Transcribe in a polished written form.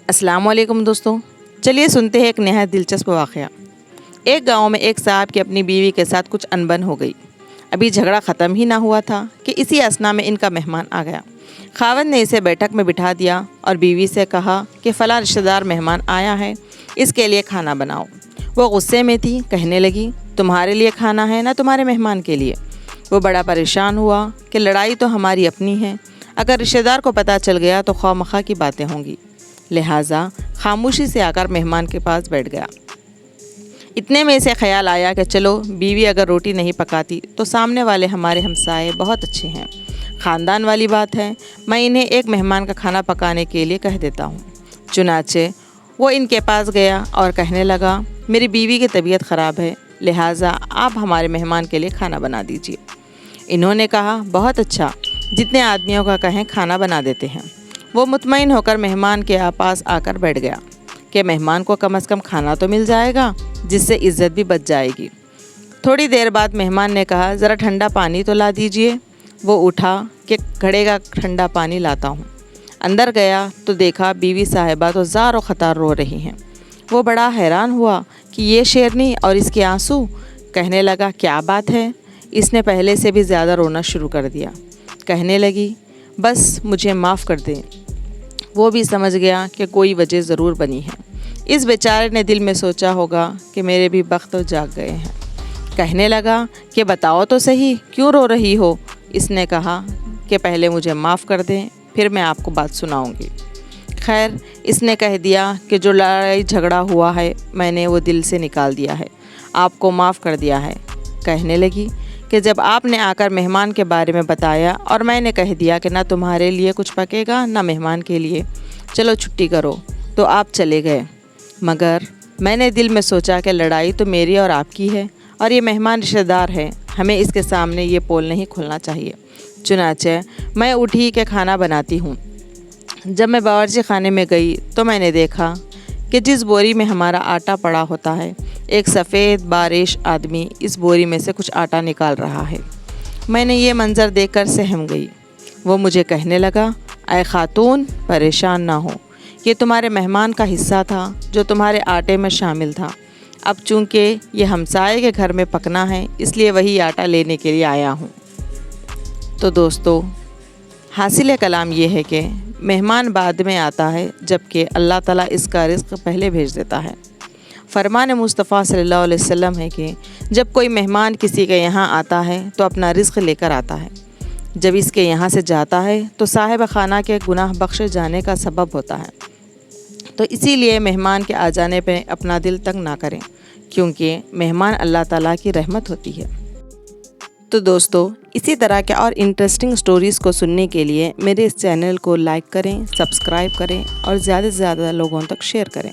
अस्सलाम वालेकुम दोस्तों, चलिए सुनते हैं एक नहायत दिलचस्प वाक़या। एक गांव में एक साहब की अपनी बीवी के साथ कुछ अनबन हो गई। अभी झगड़ा ख़त्म ही ना हुआ था कि इसी असना में इनका मेहमान आ गया। खावंद ने इसे बैठक में बिठा दिया और बीवी से कहा कि फ़लाँ रिश्तेदार मेहमान आया है, इसके लिए खाना बनाओ। वो गुस्से में थी, कहने लगी, तुम्हारे लिए खाना है ना तुम्हारे मेहमान के लिए। वो बड़ा परेशान हुआ कि लड़ाई तो हमारी अपनी है, अगर रिश्तेदार को पता चल गया तो खौमखा की बातें होंगी। लिहाजा खामोशी से आकर मेहमान के पास बैठ गया। इतने में इसे ख्याल आया कि चलो बीवी अगर रोटी नहीं पकाती तो सामने वाले हमारे हमसाए बहुत अच्छे हैं, ख़ानदान वाली बात है, मैं इन्हें एक मेहमान का खाना पकाने के लिए कह देता हूँ। चुनाचे वो इनके पास गया और कहने लगा, मेरी बीवी की तबीयत ख़राब है, लिहाजा आप हमारे मेहमान के लिए खाना बना दीजिए। इन्होंने कहा, बहुत अच्छा, जितने आदमियों का कहें खाना बना देते हैं। वो मुतमईन होकर मेहमान के पास आकर बैठ गया कि मेहमान को कम से कम खाना तो मिल जाएगा, जिससे इज़्ज़त भी बच जाएगी। थोड़ी देर बाद मेहमान ने कहा, ज़रा ठंडा पानी तो ला दीजिए। वो उठा कि घड़े का ठंडा पानी लाता हूँ। अंदर गया तो देखा बीवी साहिबा तो ज़ार ख़तार रो रही हैं। वो बड़ा हैरान हुआ कि ये शेरनी और इसके आंसू। कहने लगा, क्या बात है? इसने पहले से भी ज़्यादा रोना शुरू कर दिया। कहने लगी, बस मुझे माफ़ कर दें। वो भी समझ गया कि कोई वजह ज़रूर बनी है। इस बेचारे ने दिल में सोचा होगा कि मेरे भी बख्त तो जाग गए हैं। कहने लगा कि बताओ तो सही, क्यों रो रही हो? इसने कहा कि पहले मुझे माफ़ कर दें, फिर मैं आपको बात सुनाऊंगी। खैर, इसने कह दिया कि जो लड़ाई झगड़ा हुआ है मैंने वो दिल से निकाल दिया है, आपको माफ़ कर दिया है। कहने लगी कि जब आपने आकर मेहमान के बारे में बताया और मैंने कह दिया कि ना तुम्हारे लिए कुछ पकेगा ना मेहमान के लिए, चलो छुट्टी करो, तो आप चले गए। मगर मैंने दिल में सोचा कि लड़ाई तो मेरी और आपकी है और ये मेहमान रिश्तेदार है, हमें इसके सामने ये पोल नहीं खोलना चाहिए। चुनाचे मैं उठी कि खाना बनाती हूँ। जब मैं बावर्ची खाने में गई तो मैंने देखा कि जिस बोरी में हमारा आटा पड़ा होता है, एक सफ़ेद बारिश आदमी इस बोरी में से कुछ आटा निकाल रहा है। मैंने ये मंज़र देखकर सहम गई। वो मुझे कहने लगा, ऐ खातून, परेशान ना हो, ये तुम्हारे मेहमान का हिस्सा था जो तुम्हारे आटे में शामिल था। अब चूँकि ये हमसाए के घर में पकना है, इसलिए वही आटा लेने के लिए आया हूँ। तो दोस्तों, हासिल कलाम ये है कि मेहमान बाद में आता है, जबकि अल्लाह ताला इसका रिज़्क़ पहले भेज देता है। फरमान मुस्तफ़ा सल्लल्लाहु अलैहि वसल्लम है कि जब कोई मेहमान किसी के यहाँ आता है तो अपना रिज़्क़ लेकर आता है, जब इसके यहाँ से जाता है तो साहिब खाना के गुनाह बख्शे जाने का सबब होता है। तो इसीलिए मेहमान के आ जाने पर अपना दिल तंग ना करें, क्योंकि मेहमान अल्लाह ताला की रहमत होती है। तो दोस्तों, इसी तरह के और इंटरेस्टिंग स्टोरीज़ को सुनने के लिए मेरे इस चैनल को लाइक करें, सब्सक्राइब करें और ज़्यादा से ज़्यादा लोगों तक शेयर करें।